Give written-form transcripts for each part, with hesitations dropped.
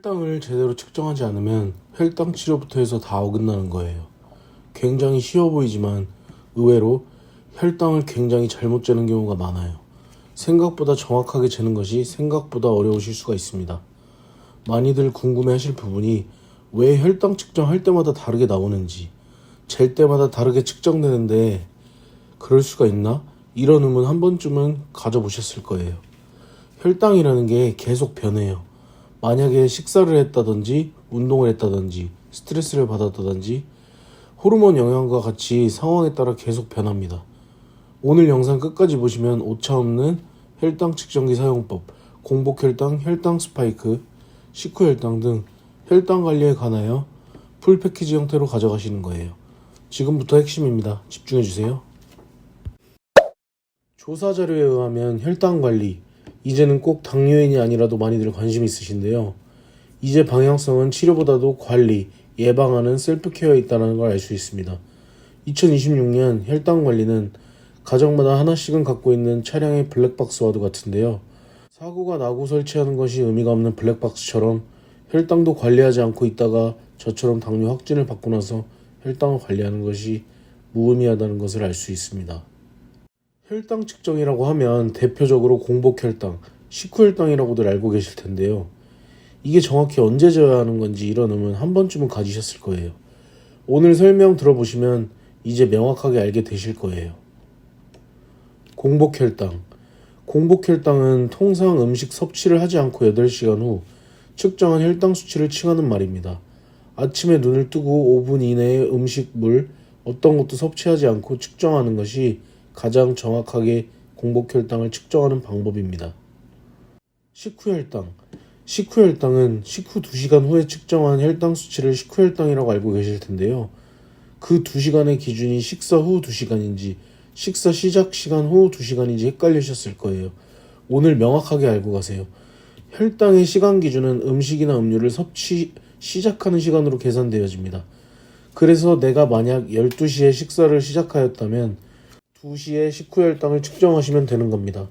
혈당을 제대로 측정하지 않으면 혈당 치료부터 해서 다 어긋나는 거예요. 굉장히 쉬워 보이지만 의외로 혈당을 굉장히 잘못 재는 경우가 많아요. 생각보다 정확하게 재는 것이 생각보다 어려우실 수가 있습니다. 많이들 궁금해하실 부분이 왜 혈당 측정할 때마다 다르게 나오는지, 잴 때마다 다르게 측정되는데 그럴 수가 있나? 이런 의문 한 번쯤은 가져보셨을 거예요. 혈당이라는 게 계속 변해요. 만약에 식사를 했다든지 운동을 했다든지 스트레스를 받았다든지 호르몬 영향과 같이 상황에 따라 계속 변합니다. 오늘 영상 끝까지 보시면 오차없는 혈당 측정기 사용법, 공복혈당, 혈당 스파이크, 식후혈당 등 혈당 관리에 관하여 풀 패키지 형태로 가져가시는 거예요. 지금부터 핵심입니다. 집중해주세요. 조사 자료에 의하면 혈당 관리, 이제는 꼭 당뇨인이 아니라도 많이들 관심 있으신데요. 이제 방향성은 치료보다도 관리, 예방하는 셀프케어에 있다는 걸 알 수 있습니다. 2026년 혈당 관리는 가정마다 하나씩은 갖고 있는 차량의 블랙박스와도 같은데요. 사고가 나고 설치하는 것이 의미가 없는 블랙박스처럼 혈당도 관리하지 않고 있다가 저처럼 당뇨 확진을 받고 나서 혈당을 관리하는 것이 무의미하다는 것을 알 수 있습니다. 혈당 측정이라고 하면 대표적으로 공복혈당, 식후혈당이라고들 알고 계실 텐데요. 이게 정확히 언제 재야 하는 건지 이런 의문 한 번쯤은 가지셨을 거예요. 오늘 설명 들어보시면 이제 명확하게 알게 되실 거예요. 공복혈당. 공복혈당은 통상 음식 섭취를 하지 않고 8시간 후 측정한 혈당 수치를 칭하는 말입니다. 아침에 눈을 뜨고 5분 이내에 음식, 물, 어떤 것도 섭취하지 않고 측정하는 것이 가장 정확하게 공복혈당을 측정하는 방법입니다. 식후혈당. 식후혈당은 식후 2시간 후에 측정한 혈당 수치를 식후혈당이라고 알고 계실 텐데요. 그 2시간의 기준이 식사 후 2시간인지 식사 시작 시간 후 2시간인지 헷갈리셨을 거예요. 오늘 명확하게 알고 가세요. 혈당의 시간 기준은 음식이나 음료를 섭취 시작하는 시간으로 계산되어집니다. 그래서 내가 만약 12시에 식사를 시작하였다면 2시에 식후혈당을 측정하시면 되는 겁니다.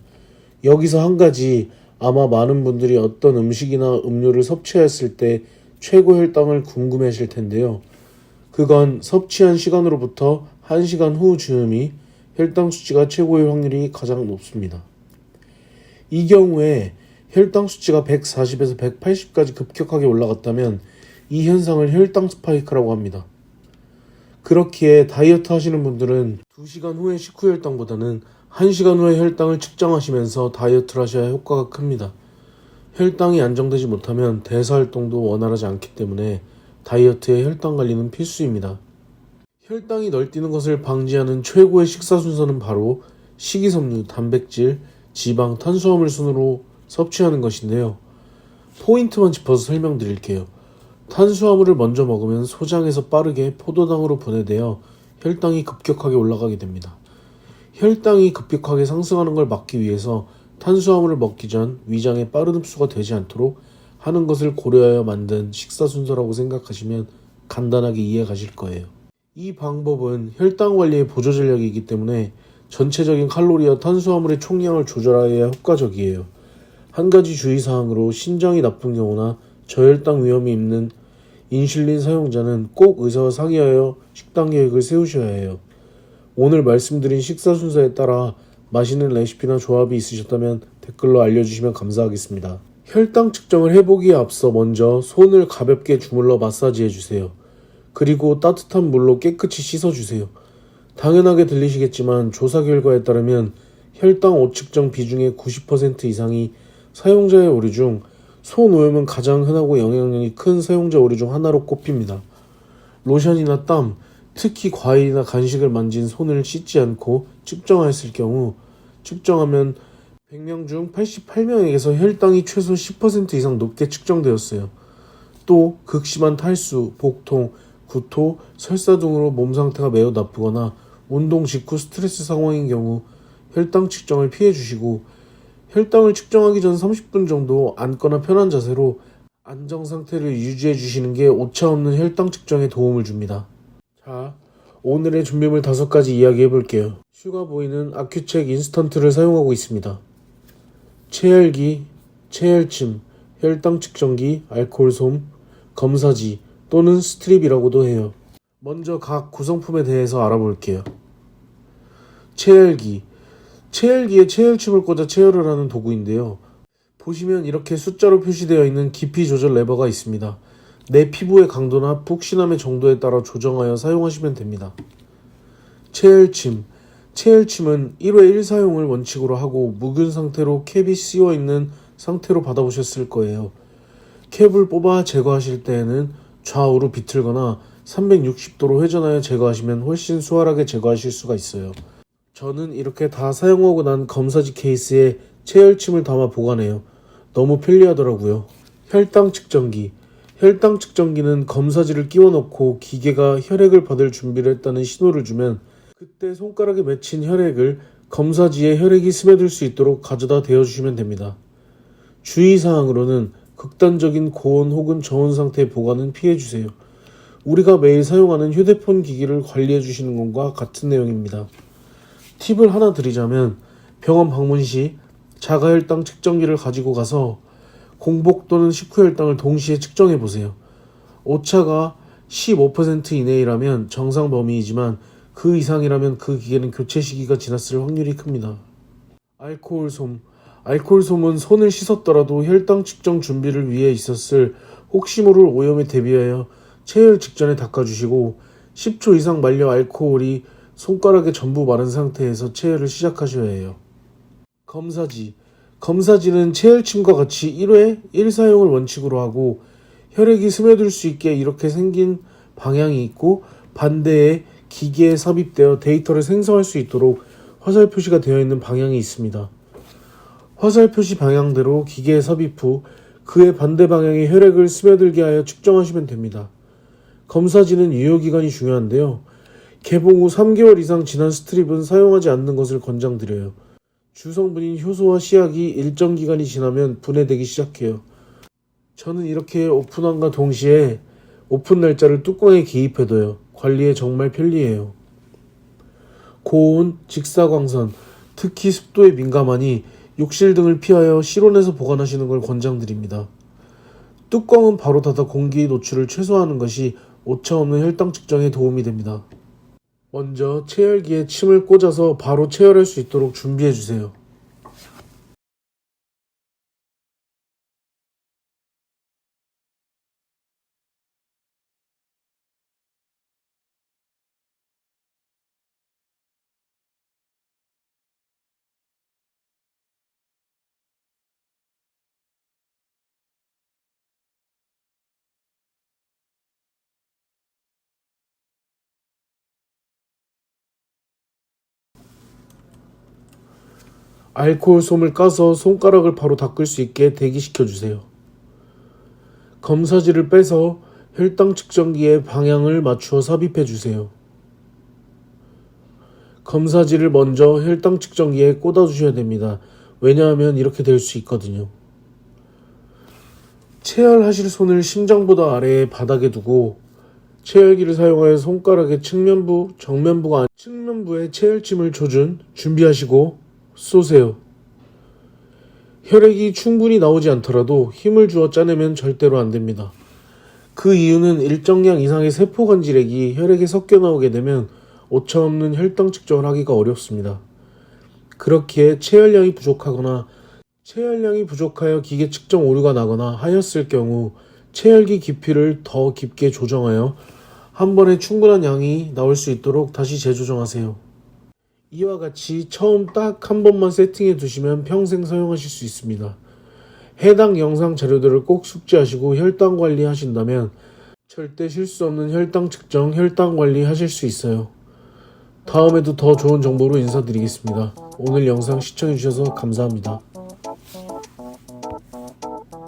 여기서 한 가지, 아마 많은 분들이 어떤 음식이나 음료를 섭취했을 때 최고 혈당을 궁금해하실 텐데요. 그건 섭취한 시간으로부터 1시간 후 즈음이 혈당 수치가 최고일 확률이 가장 높습니다. 이 경우에 혈당 수치가 140에서 180까지 급격하게 올라갔다면 이 현상을 혈당 스파이크라고 합니다. 그렇기에 다이어트 하시는 분들은 2시간 후의 식후혈당보다는 1시간 후에 혈당을 측정하시면서 다이어트를 하셔야 효과가 큽니다. 혈당이 안정되지 못하면 대사활동도 원활하지 않기 때문에 다이어트에 혈당 관리는 필수입니다. 혈당이 널뛰는 것을 방지하는 최고의 식사 순서는 바로 식이섬유, 단백질, 지방, 탄수화물 순으로 섭취하는 것인데요. 포인트만 짚어서 설명드릴게요. 탄수화물을 먼저 먹으면 소장에서 빠르게 포도당으로 분해되어 혈당이 급격하게 올라가게 됩니다. 혈당이 급격하게 상승하는 걸 막기 위해서 탄수화물을 먹기 전 위장에 빠른 흡수가 되지 않도록 하는 것을 고려하여 만든 식사 순서라고 생각하시면 간단하게 이해 가실 거예요. 이 방법은 혈당 관리의 보조 전략이기 때문에 전체적인 칼로리와 탄수화물의 총량을 조절하여야 효과적이에요. 한 가지 주의사항으로 신장이 나쁜 경우나 저혈당 위험이 있는 인슐린 사용자는 꼭 의사와 상의하여 식단 계획을 세우셔야 해요. 오늘 말씀드린 식사 순서에 따라 맛있는 레시피나 조합이 있으셨다면 댓글로 알려주시면 감사하겠습니다. 혈당 측정을 해보기에 앞서 먼저 손을 가볍게 주물러 마사지해주세요. 그리고 따뜻한 물로 깨끗이 씻어주세요. 당연하게 들리시겠지만 조사 결과에 따르면 혈당 오측정 비중의 90% 이상이 사용자의 오류 중 손오염은 가장 흔하고 영향력이 큰 사용자 오류 중 하나로 꼽힙니다. 로션이나 땀, 특히 과일이나 간식을 만진 손을 씻지 않고 측정하였을 경우 측정하면 100명 중 88명에게서 혈당이 최소 10% 이상 높게 측정되었어요. 또 극심한 탈수, 복통, 구토, 설사 등으로 몸 상태가 매우 나쁘거나 운동 직후 스트레스 상황인 경우 혈당 측정을 피해 주시고 혈당을 측정하기 전 30분 정도 앉거나 편한 자세로 안정 상태를 유지해 주시는 게 오차없는 혈당 측정에 도움을 줍니다. 자, 오늘의 준비물 5가지 이야기해 볼게요. 슈가보이는 아큐책 인스턴트를 사용하고 있습니다. 체열기, 체열침, 혈당 측정기, 알코올솜, 검사지 또는 스트립이라고도 해요. 먼저 각 구성품에 대해서 알아볼게요. 체열기. 체열기에 체열침을 꽂아 체열을 하는 도구인데요. 보시면 이렇게 숫자로 표시되어 있는 깊이 조절 레버가 있습니다. 내 피부의 강도나 푹신함의 정도에 따라 조정하여 사용하시면 됩니다. 체열침. 체열침은 1회 1사용을 원칙으로 하고 묵은 상태로 캡이 씌워 있는 상태로 받아보셨을 거예요. 캡을 뽑아 제거하실 때에는 좌우로 비틀거나 360도로 회전하여 제거하시면 훨씬 수월하게 제거하실 수가 있어요. 저는 이렇게 다 사용하고 난 검사지 케이스에 체열침을 담아 보관해요. 너무 편리하더라고요. 혈당 측정기. 혈당 측정기는 검사지를 끼워 넣고 기계가 혈액을 받을 준비를 했다는 신호를 주면 그때 손가락에 맺힌 혈액을 검사지에 혈액이 스며들 수 있도록 가져다 대어주시면 됩니다. 주의사항으로는 극단적인 고온 혹은 저온 상태의 보관은 피해주세요. 우리가 매일 사용하는 휴대폰 기기를 관리해 주시는 것과 같은 내용입니다. 팁을 하나 드리자면 병원 방문 시 자가혈당 측정기를 가지고 가서 공복 또는 식후 혈당을 동시에 측정해 보세요. 오차가 15% 이내이라면 정상 범위이지만 그 이상이라면 그 기계는 교체 시기가 지났을 확률이 큽니다. 알코올솜. 알코올솜은 손을 씻었더라도 혈당 측정 준비를 위해 있었을 혹시 모를 오염에 대비하여 체열 직전에 닦아주시고 10초 이상 말려 알코올이 손가락에 전부 마른 상태에서 체열을 시작하셔야 해요. 검사지. 검사지는 체열침과 같이 1회 1사용을 원칙으로 하고 혈액이 스며들 수 있게 이렇게 생긴 방향이 있고 반대에 기계에 삽입되어 데이터를 생성할 수 있도록 화살 표시가 되어 있는 방향이 있습니다. 화살 표시 방향대로 기계에 삽입 후 그의 반대 방향에 혈액을 스며들게 하여 측정하시면 됩니다. 검사지는 유효기간이 중요한데요. 개봉 후 3개월 이상 지난 스트립은 사용하지 않는 것을 권장드려요. 주성분인 효소와 시약이 일정 기간이 지나면 분해되기 시작해요. 저는 이렇게 오픈함과 동시에 오픈 날짜를 뚜껑에 기입해둬요. 관리에 정말 편리해요. 고온, 직사광선, 특히 습도에 민감하니 욕실 등을 피하여 실온에서 보관하시는 걸 권장드립니다. 뚜껑은 바로 닫아 공기 노출을 최소화하는 것이 오차 없는 혈당 측정에 도움이 됩니다. 먼저 체열기에 침을 꽂아서 바로 체열할 수 있도록 준비해주세요. 알코올솜을 까서 손가락을 바로 닦을 수 있게 대기시켜주세요. 검사지를 빼서 혈당 측정기에 방향을 맞추어 삽입해주세요. 검사지를 먼저 혈당 측정기에 꽂아주셔야 됩니다. 왜냐하면 이렇게 될 수 있거든요. 체열하실 손을 심장보다 아래에 바닥에 두고 체열기를 사용하여 손가락의 측면부, 정면부가 아닌 측면부에 체열침을 조준 준비하시고 쏘세요. 혈액이 충분히 나오지 않더라도 힘을 주어 짜내면 절대로 안 됩니다. 그 이유는 일정량 이상의 세포 간질액이 혈액에 섞여 나오게 되면 오차 없는 혈당 측정을 하기가 어렵습니다. 그렇기에 체열량이 부족하여 기계 측정 오류가 나거나 하였을 경우 체열기 깊이를 더 깊게 조정하여 한 번에 충분한 양이 나올 수 있도록 다시 재조정하세요. 이와 같이 처음 딱 한 번만 세팅해 두시면 평생 사용하실 수 있습니다. 해당 영상 자료들을 꼭 숙지하시고 혈당 관리 하신다면 절대 실수 없는 혈당 측정, 혈당 관리 하실 수 있어요. 다음에도 더 좋은 정보로 인사드리겠습니다. 오늘 영상 시청해 주셔서 감사합니다.